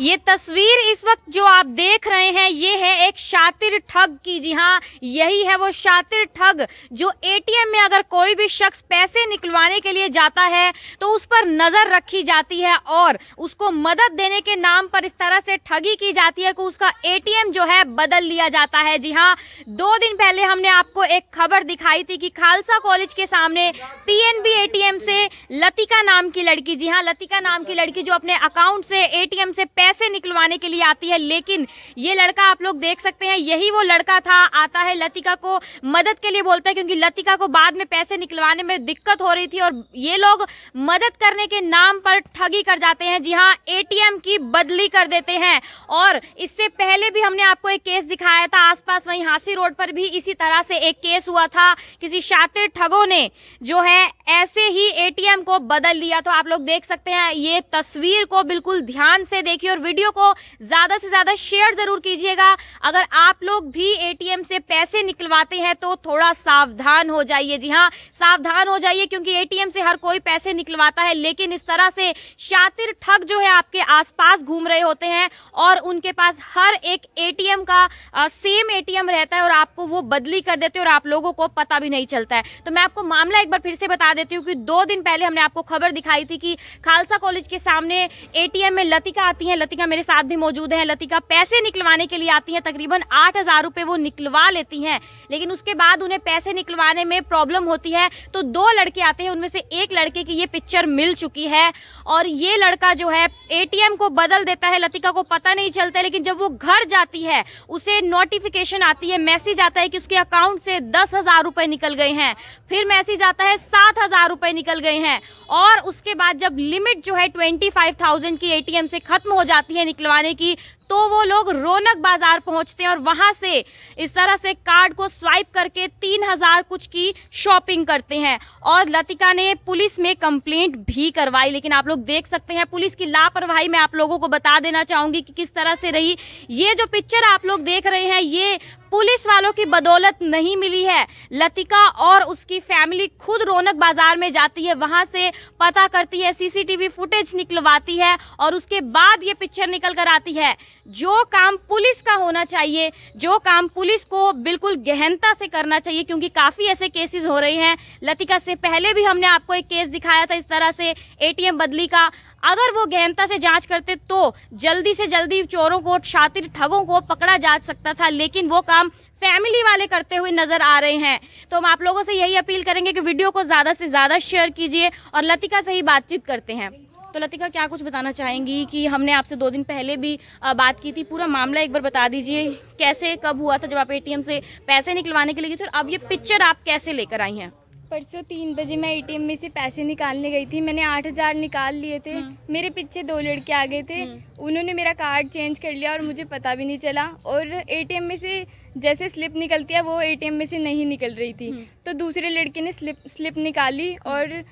ये तस्वीर इस वक्त जो आप देख रहे हैं ये है एक शातिर ठग की। जी हाँ, यही है वो शातिर ठग जो एटीएम में अगर कोई भी शख्स पैसे निकलवाने के लिए जाता है तो उस पर नजर रखी जाती है और उसको मदद देने के नाम पर इस तरह से ठगी की जाती है कि उसका एटीएम जो है बदल लिया जाता है। जी हाँ, 2 दिन पहले हमने आपको एक खबर दिखाई थी कि खालसा कॉलेज के सामने पीएनबी एटीएम से लतिका नाम की लड़की, जी हाँ लतिका नाम की लड़की जो अपने अकाउंट से एटीएम से पैसे निकलवाने के लिए आती है, लेकिन ये लड़का आप लोग देख सकते हैं यही वो लड़का था, आता है लतिका को मदद के लिए बोलता है क्योंकि लतिका को बाद में पैसे निकलवाने में दिक्कत हो रही थी और ये लोग मदद करने के नाम पर ठगी कर जाते हैं। जी हाँ, एटीएम की बदली कर देते हैं। और इससे पहले भी हमने आपको एक केस दिखाया था आसपास वहीं हांसी रोड पर भी इसी तरह से एक केस हुआ था, किसी शातिर ठगों ने जो है ऐसे ही एटीएम को बदल लिया। तो आप लोग देख सकते हैं, ये तस्वीर को बिल्कुल ध्यान से देखिए और वीडियो को ज़्यादा से ज़्यादा शेयर ज़रूर कीजिएगा। अगर आप लोग भी एटीएम से पैसे निकलवाते हैं तो थोड़ा सावधान हो जाइए। जी हाँ, सावधान हो जाइए क्योंकि एटीएम से हर कोई पैसे निकलवाता है, लेकिन इस तरह से शातिर ठग जो है आपके आसपास घूम रहे होते हैं और उनके पास हर एक एटीएम का सेम एटीएम रहता है और आपको वो बदली कर देते हैं और आप लोगों को पता भी नहीं चलता है। तो मैं आपको मामला एक बार फिर से बता देती हूँ कि 2 दिन पहले हमने आपको खबर दिखाई थी कि खालसा कॉलेज के सामने एटीएम में लतिका आती है। लतिका मेरे साथ भी मौजूद है। लतिका पैसे निकलवाने के लिए आती है, तकरीबन 8,000 रुपए वो निकलवा लेती हैं, लेकिन उसके बाद उन्हें पैसे निकलवाने में प्रॉब्लम होती है तो 2 लड़के आते हैं, उनमें से एक लड़के की ये पिक्चर मिल चुकी है और ये लड़का जो है एटीएम को बदल देता है। लतिका को पता नहीं चलता है, लेकिन जब वो घर जाती है उसे नोटिफिकेशन आती है, मैसेज आता है कि उसके अकाउंट से 10,000 रुपए निकल गए हैं, फिर मैसेज आता है 7,000 रुपए निकल गए हैं और उसके बाद जब लिमिट जो है 25,000 की एटीएम से खत्म हो जाती है निकलवाने की तो वो लोग रौनक बाजार पहुंचते हैं और वहां से इस तरह से कार्ड को स्वाइप करके 3,000 कुछ की शॉपिंग करते हैं और लतिका ने पुलिस में कंप्लेंट भी करवाई। लेकिन आप लोग देख सकते हैं पुलिस की लापरवाही मैं आप लोगों को बता देना चाहूंगी कि किस तरह से रही। ये जो पिक्चर आप लोग देख रहे हैं ये पुलिस वालों की बदौलत नहीं मिली है। लतिका और उसकी फैमिली खुद रौनक बाजार में जाती है, वहां से पता करती है, सीसीटीवी फुटेज निकलवाती है और उसके बाद ये पिक्चर निकल कर आती है। जो काम पुलिस का होना चाहिए, जो काम पुलिस को बिल्कुल गहनता से करना चाहिए, क्योंकि काफ़ी ऐसे केसेस हो रहे हैं। लतिका से पहले भी हमने आपको एक केस दिखाया था इस तरह से एटीएम बदली का। अगर वो गहनता से जांच करते तो जल्दी से जल्दी चोरों को, शातिर ठगों को पकड़ा जा सकता था, लेकिन वो काम फैमिली वाले करते हुए नजर आ रहे हैं। तो हम आप लोगों से यही अपील करेंगे कि वीडियो को ज़्यादा से ज़्यादा शेयर कीजिए और लतिका से ही बातचीत करते हैं। तो लतिका क्या कुछ बताना चाहेंगी कि हमने आपसे 2 दिन पहले भी बात की थी, पूरा मामला एक बार बता दीजिए, कैसे कब हुआ था जब आप एटीएम से पैसे निकलवाने के लिए गई थी और अब ये पिक्चर आप कैसे लेकर आई हैं? परसों 3 बजे मैं एटीएम में से पैसे निकालने गई थी। मैंने 8,000 निकाल लिए थे। मेरे पीछे 2 लड़के आ गए थे, उन्होंने मेरा कार्ड चेंज कर लिया और मुझे पता भी नहीं चला और एटीएम में से जैसे स्लिप निकलती है वो एटीएम में से नहीं निकल रही थी। तो दूसरे लड़के ने स्लिप निकाली और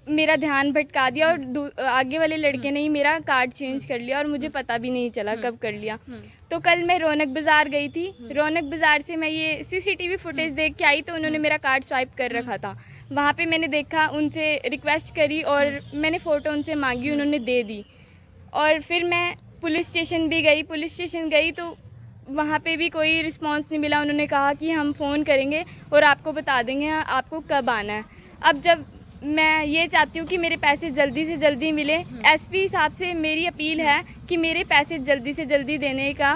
मेरा ध्यान भटका दिया और आगे वाले लड़के ने ही मेरा कार्ड चेंज कर लिया और मुझे पता भी नहीं चला कब कर लिया। तो कल मैं रौनक बाज़ार गई थी, रौनक बाज़ार से मैं ये सीसीटीवी फुटेज देख के आई तो उन्होंने मेरा कार्ड स्वाइप कर रखा था। वहाँ पे मैंने देखा, उनसे रिक्वेस्ट करी और मैंने फ़ोटो उनसे मांगी, उन्होंने दे दी। और फिर मैं पुलिस स्टेशन भी गई, पुलिस स्टेशन गई तो वहाँ पे भी कोई रिस्पांस नहीं मिला। उन्होंने कहा कि हम फ़ोन करेंगे और आपको बता देंगे आपको कब आना है। अब जब मैं ये चाहती हूँ कि मेरे पैसे जल्दी से जल्दी मिले, एसपी साहब से मेरी अपील है कि मेरे पैसे जल्दी से जल्दी देने का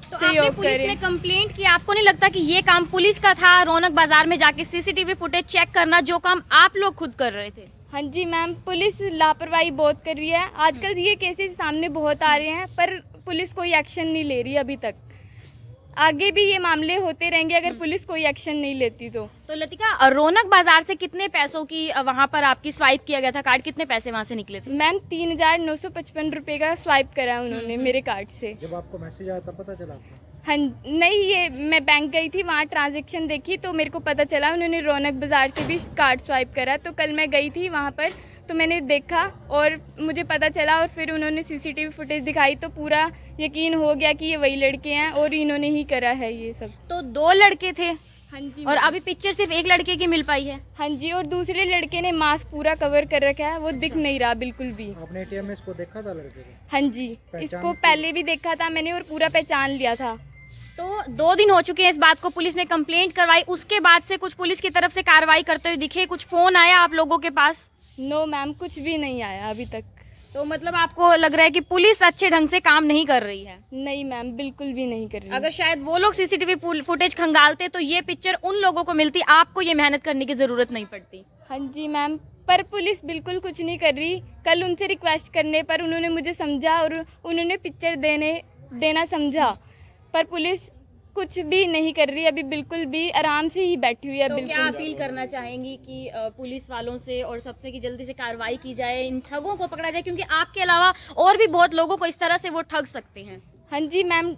तो आपने पुलिस में कंप्लेंट की, आपको नहीं लगता कि ये काम पुलिस का था, रौनक बाजार में जाके सीसीटीवी फुटेज चेक करना, जो काम आप लोग खुद कर रहे थे? हाँ जी मैम, पुलिस लापरवाही बहुत कर रही है। आजकल ये केसेस सामने बहुत आ रहे हैं पर पुलिस कोई एक्शन नहीं ले रही अभी तक। आगे भी ये मामले होते रहेंगे अगर पुलिस कोई एक्शन नहीं लेती तो। लतिका, रौनक बाजार से कितने पैसों की वहाँ पर आपकी स्वाइप किया गया था कार्ड, कितने पैसे वहाँ से निकले थे? मैम 3,955 रुपये का स्वाइप करा उन्होंने मेरे कार्ड से। जब आपको मैसेज आया तब पता चला आपको? हाँ नहीं, ये मैं बैंक गई थी, वहाँ ट्रांजैक्शन देखी तो मेरे को पता चला उन्होंने रौनक बाज़ार से भी कार्ड स्वाइप करा। तो कल मैं गई थी वहाँ पर तो मैंने देखा और मुझे पता चला, और फिर उन्होंने सीसीटीवी फुटेज दिखाई तो पूरा यकीन हो गया कि ये वही लड़के हैं और इन्होंने ही करा है ये सब। तो 2 लड़के थे हाँ जी। और अभी पिक्चर सिर्फ एक लड़के की मिल पाई है। हाँ जी, और दूसरे लड़के ने मास्क पूरा कवर कर रखा है, वो दिख नहीं रहा बिल्कुल भी। आपने एटीएम में इसको देखा था लड़के को? हाँ जी, इसको पहले भी देखा था मैंने और पूरा पहचान लिया था। तो 2 दिन हो चुके हैं इस बात को, पुलिस में कंप्लेंट करवाई, उसके बाद से कुछ पुलिस की तरफ से कार्रवाई करते हुए दिखे? कुछ फोन आया आप लोगों के पास? नो मैम, कुछ भी नहीं आया अभी तक। तो मतलब आपको लग रहा है कि पुलिस अच्छे ढंग से काम नहीं कर रही है? नहीं मैम, बिल्कुल भी नहीं कर रही। अगर शायद वो लोग सीसीटीवी फुटेज खंगालते तो ये पिक्चर उन लोगों को मिलती, आपको ये मेहनत करने की जरूरत नहीं पड़ती। हाँ जी मैम, पर पुलिस बिल्कुल कुछ नहीं कर रही। कल उनसे रिक्वेस्ट करने पर उन्होंने मुझे समझा और उन्होंने पिक्चर देना समझा, पर पुलिस कुछ भी नहीं कर रही अभी, बिल्कुल भी आराम से ही बैठी हुई है। तो बिल्कुल। क्या अपील करना चाहेंगी कि पुलिस वालों से और सबसे कि जल्दी से कार्रवाई की जाए, इन ठगों को पकड़ा जाए, क्योंकि आपके अलावा और भी बहुत लोगों को इस तरह से वो ठग सकते हैं? हाँ जी मैम,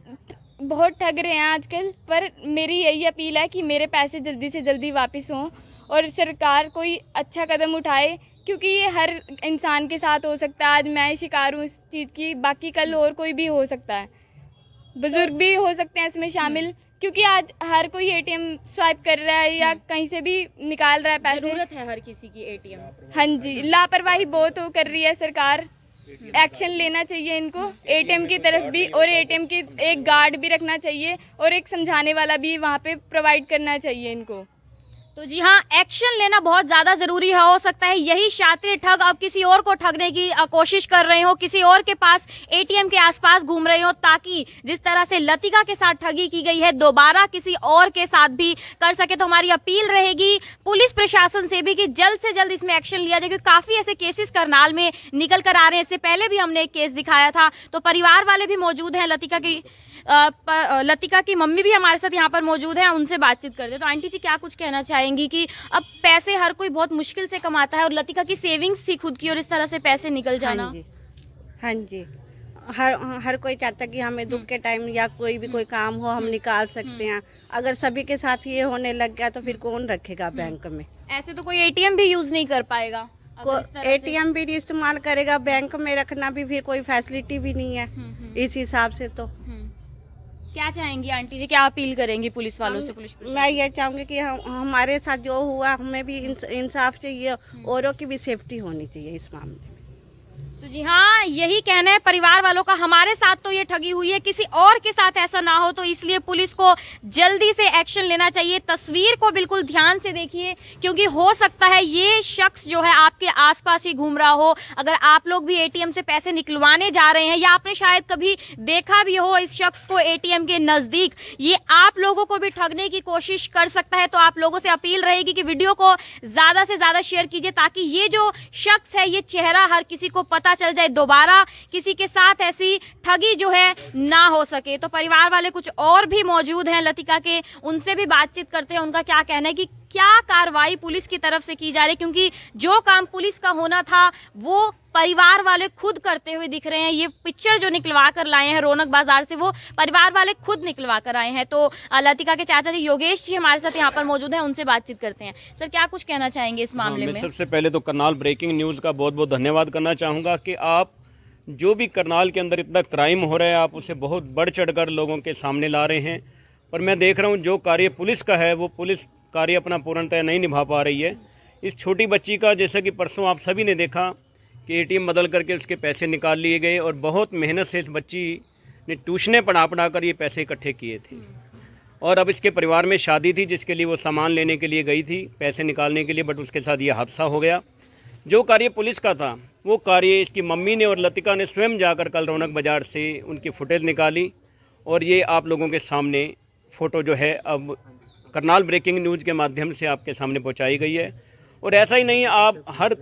बहुत ठग रहे हैं आजकल, पर मेरी यही अपील है कि मेरे पैसे जल्दी से जल्दी वापस हों और सरकार कोई अच्छा कदम उठाए, क्योंकि ये हर इंसान के साथ हो सकता है। आज मैं शिकार हूँ इस चीज़ की, बाकी कल और कोई भी हो सकता है, बुजुर्ग भी हो सकते हैं इसमें शामिल, क्योंकि आज हर कोई एटीएम स्वाइप कर रहा है या कहीं से भी निकाल रहा है पैसे। जरूरत है हर किसी की एटीएम। हाँ जी, लापरवाही बहुत कर रही है सरकार, एक्शन लेना चाहिए इनको एटीएम की तरफ भी, और एटीएम की एक गार्ड भी रखना चाहिए और एक समझाने वाला भी वहाँ पे प्रोवाइड करना चाहिए इनको। तो जी हाँ, एक्शन लेना बहुत ज़्यादा ज़रूरी है। हो सकता है यही शातिर ठग अब किसी और को ठगने की कोशिश कर रहे हो, किसी और के पास एटीएम के आसपास घूम रहे हो, ताकि जिस तरह से लतिका के साथ ठगी की गई है दोबारा किसी और के साथ भी कर सके। तो हमारी अपील रहेगी पुलिस प्रशासन से भी कि जल्द से जल्द इसमें एक्शन लिया जाए, क्योंकि काफ़ी ऐसे केसेस करनाल में निकल कर आ रहे हैं। इससे पहले भी हमने एक केस दिखाया था। तो परिवार वाले भी मौजूद हैं, लतिका की मम्मी भी हमारे साथ यहाँ पर मौजूद हैं, उनसे बातचीत करते हैं। तो आंटी जी, क्या कुछ कहना चाहेंगी कि अब पैसे हर कोई बहुत मुश्किल से कमाता है और लतिका की सेविंग्स थी खुद की और इस तरह से पैसे निकल जाना? हाँ जी, हर कोई चाहता कि हमें दुख के टाइम या कोई भी कोई काम हो हम निकाल सकते हैं। अगर सभी के साथ ये होने लग गया तो फिर कौन रखेगा बैंक में? ऐसे तो कोई एटीएम भी यूज नहीं कर पाएगा। एटीएम भी नहीं इस्तेमाल करेगा, बैंक में रखना भी फिर कोई फैसिलिटी भी नहीं है इस हिसाब से। तो क्या चाहेंगी आंटी जी, क्या अपील करेंगी पुलिस वालों से? पुलिस मैं ये चाहूँगी कि हमारे साथ जो हुआ हमें भी इंसाफ चाहिए, औरों की भी सेफ्टी होनी चाहिए इस मामले में। तो जी हाँ, यही कहना है परिवार वालों का, हमारे साथ तो ये ठगी हुई है, किसी और के साथ ऐसा ना हो। तो इसलिए पुलिस को जल्दी से एक्शन लेना चाहिए। तस्वीर को बिल्कुल ध्यान से देखिए, क्योंकि हो सकता है ये शख्स जो है आपके आसपास ही घूम रहा हो। अगर आप लोग भी एटीएम से पैसे निकलवाने जा रहे हैं या आपने शायद कभी देखा भी हो इस शख्स को एटीएम के नज़दीक, ये आप लोगों को भी ठगने की कोशिश कर सकता है। तो आप लोगों से अपील रहेगी कि वीडियो को ज़्यादा से ज़्यादा शेयर कीजिए, ताकि ये जो शख्स है, ये चेहरा हर किसी को पता चल जाए, दोबारा किसी के साथ ऐसी ठगी जो है ना हो सके। तो परिवार वाले कुछ और भी मौजूद हैं लतिका के, उनसे भी बातचीत करते हैं। उनका क्या कहना है कि क्या कार्रवाई पुलिस की तरफ से की जा रही है, क्योंकि जो काम पुलिस का होना था वो परिवार वाले खुद करते हुए दिख रहे हैं। ये पिक्चर जो निकलवा कर लाए हैं रौनक बाजार से, वो परिवार वाले खुद निकलवा कर आए हैं। तो लतिका के चाचा जी योगेश जी हमारे साथ यहाँ पर मौजूद हैं, उनसे बातचीत करते हैं। सर, क्या कुछ कहना चाहेंगे इस मामले में? सबसे पहले तो करनाल ब्रेकिंग न्यूज़ का बहुत बहुत धन्यवाद करना चाहूँगा कि आप जो भी करनाल के अंदर इतना क्राइम हो रहा है आप उसे बहुत बढ़ चढ़ कर लोगों के सामने ला रहे हैं। पर मैं देख रहा हूँ जो कार्य पुलिस का है वो पुलिस कार्य अपना पूर्णतः नहीं निभा पा रही है। इस छोटी बच्ची का, जैसा कि परसों आप सभी ने देखा कि एटीएम बदल करके उसके पैसे निकाल लिए गए, और बहुत मेहनत से इस बच्ची ने ट्यूशनें पढ़ा कर ये पैसे इकट्ठे किए थे। और अब इसके परिवार में शादी थी जिसके लिए वो सामान लेने के लिए गई थी पैसे निकालने के लिए, बट उसके साथ ये हादसा हो गया। जो कार्य पुलिस का था वो कार्य इसकी मम्मी ने और लतिका ने स्वयं जाकर कल रौनक बाज़ार से उनकी फुटेज निकाली, और ये आप लोगों के सामने फ़ोटो जो है अब करनाल ब्रेकिंग न्यूज़ के माध्यम से आपके सामने पहुंचाई गई है। और ऐसा ही नहीं, आप हर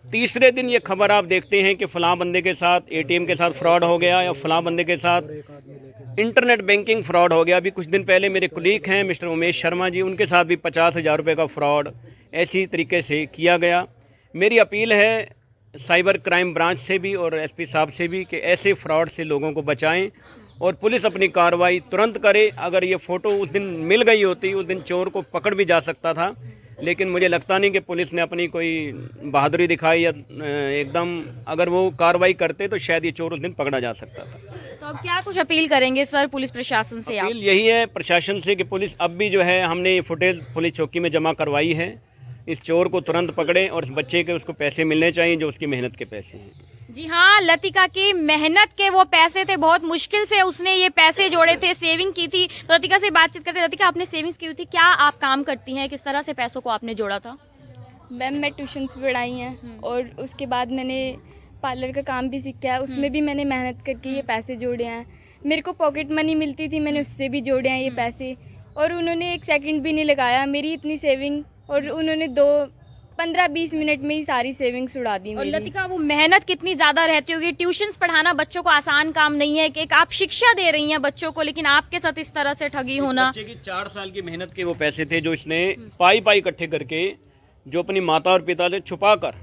तीसरे दिन ये खबर आप देखते हैं कि फ़लाँ बंदे के साथ एटीएम के साथ फ्रॉड हो गया या फ़लाँ बंदे के साथ इंटरनेट बैंकिंग फ्रॉड हो गया। अभी कुछ दिन पहले मेरे कुलीग हैं मिस्टर उमेश शर्मा जी, उनके साथ भी 50,000 रुपये का फ्रॉड ऐसी तरीके से किया गया। मेरी अपील है साइबर क्राइम ब्रांच से भी और एसपी साहब से भी कि ऐसे फ्रॉड से लोगों को बचाएं और पुलिस अपनी कार्रवाई तुरंत करे। अगर ये फ़ोटो उस दिन मिल गई होती, उस दिन चोर को पकड़ भी जा सकता था, लेकिन मुझे लगता नहीं कि पुलिस ने अपनी कोई बहादुरी दिखाई या एकदम अगर वो कार्रवाई करते तो शायद ये चोर उस दिन पकड़ा जा सकता था। तो अब क्या कुछ अपील करेंगे सर पुलिस प्रशासन से आप? अपील यही है प्रशासन से कि पुलिस अब भी जो है, हमने ये फुटेज पुलिस चौकी में जमा करवाई है, इस चोर को तुरंत पकड़े और इस बच्चे के उसको पैसे मिलने चाहिए जो उसकी मेहनत के पैसे हैं। जी हाँ, लतिका की मेहनत के वो पैसे थे, बहुत मुश्किल से उसने ये पैसे जोड़े थे, सेविंग की थी। तो लतिका से बातचीत करते, लतिका आपने सेविंग्स की हुई थी, क्या आप काम करती हैं, किस तरह से पैसों को आपने जोड़ा था? मैम मैं ट्यूशन्स पढ़ाई हैं और उसके बाद मैंने पार्लर का काम भी सीखा है, उसमें भी मैंने मेहनत करके ये पैसे जोड़े हैं। मेरे को पॉकेट मनी मिलती थी, मैंने उससे भी जोड़े हैं ये पैसे, और उन्होंने 1 सेकंड भी नहीं लगाया मेरी इतनी सेविंग, और उन्होंने 15-20 मिनट में ही सारी सेविंग्स उड़ा दी और मेरी। लतिका वो मेहनत कितनी ज़्यादा रहती होगी, ट्यूशन्स पढ़ाना बच्चों को आसान काम नहीं है कि एक आप शिक्षा दे रही हैं बच्चों को, लेकिन आपके साथ इस तरह से ठगी होना। बच्चे की 4 साल की मेहनत के वो पैसे थे जो इसने पाई इकट्ठे करके, जो अपनी माता और पिता से छुपा कर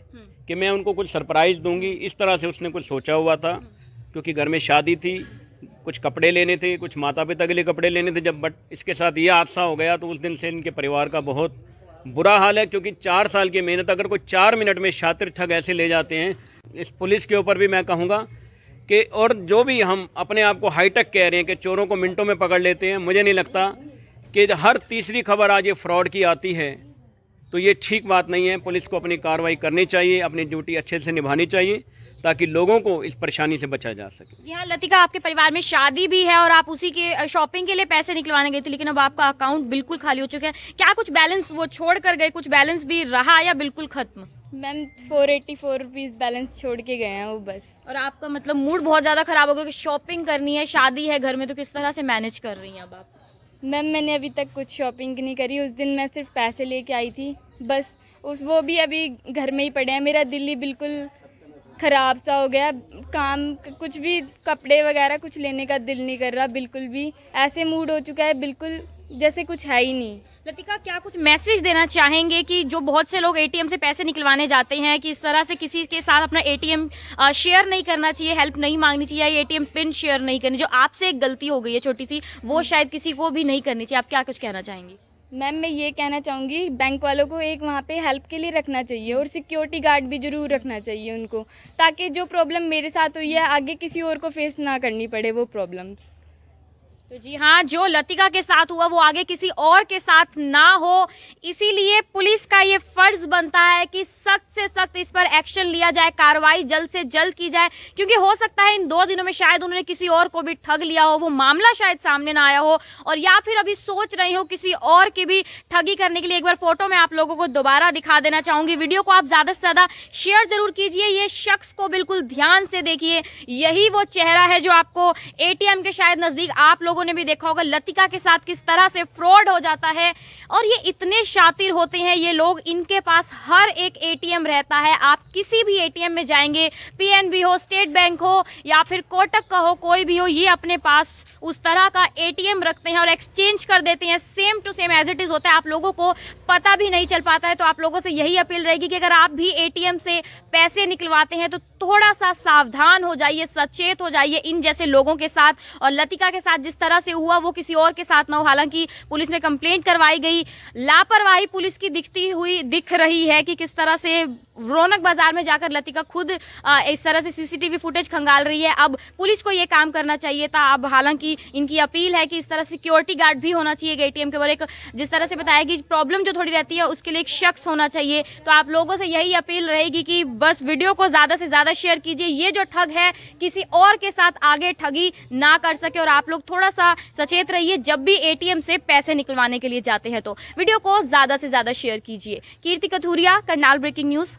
कि मैं उनको कुछ सरप्राइज़ दूंगी, इस तरह से उसने कुछ सोचा हुआ था। क्योंकि घर में शादी थी, कुछ कपड़े लेने थे, कुछ माता पिता के लिए कपड़े लेने थे, जब बट इसके साथ ये हादसा हो गया तो उस दिन से इनके परिवार का बहुत बुरा हाल है। क्योंकि 4 साल की मेहनत अगर कोई 4 मिनट में शातिर ठग ऐसे ले जाते हैं, इस पुलिस के ऊपर भी मैं कहूँगा कि, और जो भी हम अपने आप को हाईटेक कह रहे हैं कि चोरों को मिनटों में पकड़ लेते हैं, मुझे नहीं लगता कि हर तीसरी खबर आज ये फ्रॉड की आती है, तो ये ठीक बात नहीं है। पुलिस को अपनी कार्रवाई करनी चाहिए, अपनी ड्यूटी अच्छे से निभानी चाहिए ताकि लोगों को इस परेशानी से बचा जा सके। जी हाँ लतिका, आपके परिवार में शादी भी है और आप उसी के शॉपिंग के लिए पैसे निकलवाने गई थी, लेकिन अब आपका अकाउंट बिल्कुल खाली हो चुका है। क्या कुछ बैलेंस वो छोड़ कर गए, कुछ बैलेंस भी रहा या बिल्कुल खत्म? मैम 484 रुपीज़ बैलेंस छोड़ के गए हैं वो बस। और आपका मतलब मूड बहुत ज़्यादा ख़राब हो गया कि शॉपिंग करनी है, शादी है घर में, तो किस तरह से मैनेज कर रही हैं अब आप? मैम मैंने अभी तक कुछ शॉपिंग नहीं करी, उस दिन मैं सिर्फ पैसे लेके आई थी बस, वो भी अभी घर में ही पड़े हैं। मेरा दिल ही बिल्कुल ख़राब सा हो गया, काम कुछ भी कपड़े वगैरह कुछ लेने का दिल नहीं कर रहा बिल्कुल भी, ऐसे मूड हो चुका है बिल्कुल जैसे कुछ है ही नहीं। लतिका, क्या कुछ मैसेज देना चाहेंगे कि जो बहुत से लोग एटीएम से पैसे निकलवाने जाते हैं कि इस तरह से किसी के साथ अपना एटीएम शेयर नहीं करना चाहिए, हेल्प नहीं मांगनी चाहिए, या एटीएम पिन शेयर नहीं करनी, जो आपसे एक गलती हो गई है छोटी सी, वो शायद किसी को भी नहीं करनी चाहिए, आप क्या कुछ कहना चाहेंगी? मैम मैं ये कहना चाहूँगी बैंक वालों को एक वहाँ पे हेल्प के लिए रखना चाहिए, और सिक्योरिटी गार्ड भी ज़रूर रखना चाहिए उनको, ताकि जो प्रॉब्लम मेरे साथ हुई है आगे किसी और को फेस ना करनी पड़े वो प्रॉब्लम्स। तो जी हाँ, जो लतिका के साथ हुआ वो आगे किसी और के साथ ना हो, इसीलिए पुलिस का ये फर्ज बनता है कि सख्त से सख्त इस पर एक्शन लिया जाए, कार्रवाई जल्द से जल्द की जाए, क्योंकि हो सकता है इन 2 दिनों में शायद उन्होंने किसी और को भी ठग लिया हो, वो मामला शायद सामने ना आया हो, और या फिर अभी सोच रहे हो किसी और की भी ठगी करने के लिए। एक बार फोटो में आप लोगों को दोबारा दिखा देना चाहूँगी, वीडियो को आप ज़्यादा से ज़्यादा शेयर ज़रूर कीजिए, ये शख्स को बिल्कुल ध्यान से देखिए, यही वो चेहरा है जो आपको एटीएम के शायद नज़दीक आप लोगों ने भी देखा होगा, लतिका के साथ किस तरह से फ्रॉड हो जाता है। और ये इतने शातिर होते हैं ये लोग, इनके पास हर एक एटीएम रहता है, आप किसी भी एटीएम में जाएंगे, पीएनबी हो, स्टेट बैंक हो या फिर कोटक का हो, कोई भी हो, ये अपने पास उस तरह का एटीएम रखते हैं और एक्सचेंज कर देते हैं, same to same as it is होता है, आप लोगों को पता भी नहीं चल पाता है। तो आप लोगों से यही अपील रहेगी कि अगर आप भी एटीएम से पैसे निकलवाते हैं तो थोड़ा सा सावधान हो जाइए, सचेत हो जाइए इन जैसे लोगों के साथ, और लतिका के साथ जिस तरह से हुआ वो किसी और के साथ ना हो। हालांकि पुलिस में कंप्लेंट करवाई गई, लापरवाही पुलिस की दिख रही है कि किस तरह से रौनक बाजार में जाकर लतिका खुद इस तरह से सीसीटीवी फुटेज खंगाल रही है। अब पुलिस को ये काम करना चाहिए था। अब हालांकि इनकी अपील है कि इस तरह सिक्योरिटी गार्ड भी होना चाहिए एटीएम के ऊपर, एक जिस तरह से बताया कि प्रॉब्लम जो थोड़ी रहती है उसके लिए एक शख्स होना चाहिए। तो आप लोगों से यही अपील रहेगी कि बस वीडियो को ज़्यादा से ज़्यादा शेयर कीजिए, ये जो ठग है किसी और के साथ आगे ठगी ना कर सके, और आप लोग थोड़ा सा सचेत रहिए जब भी एटीएम से पैसे निकलवाने के लिए जाते हैं। तो वीडियो को ज़्यादा से ज़्यादा शेयर कीजिए। कीर्ति कथूरिया, करनाल ब्रेकिंग न्यूज़।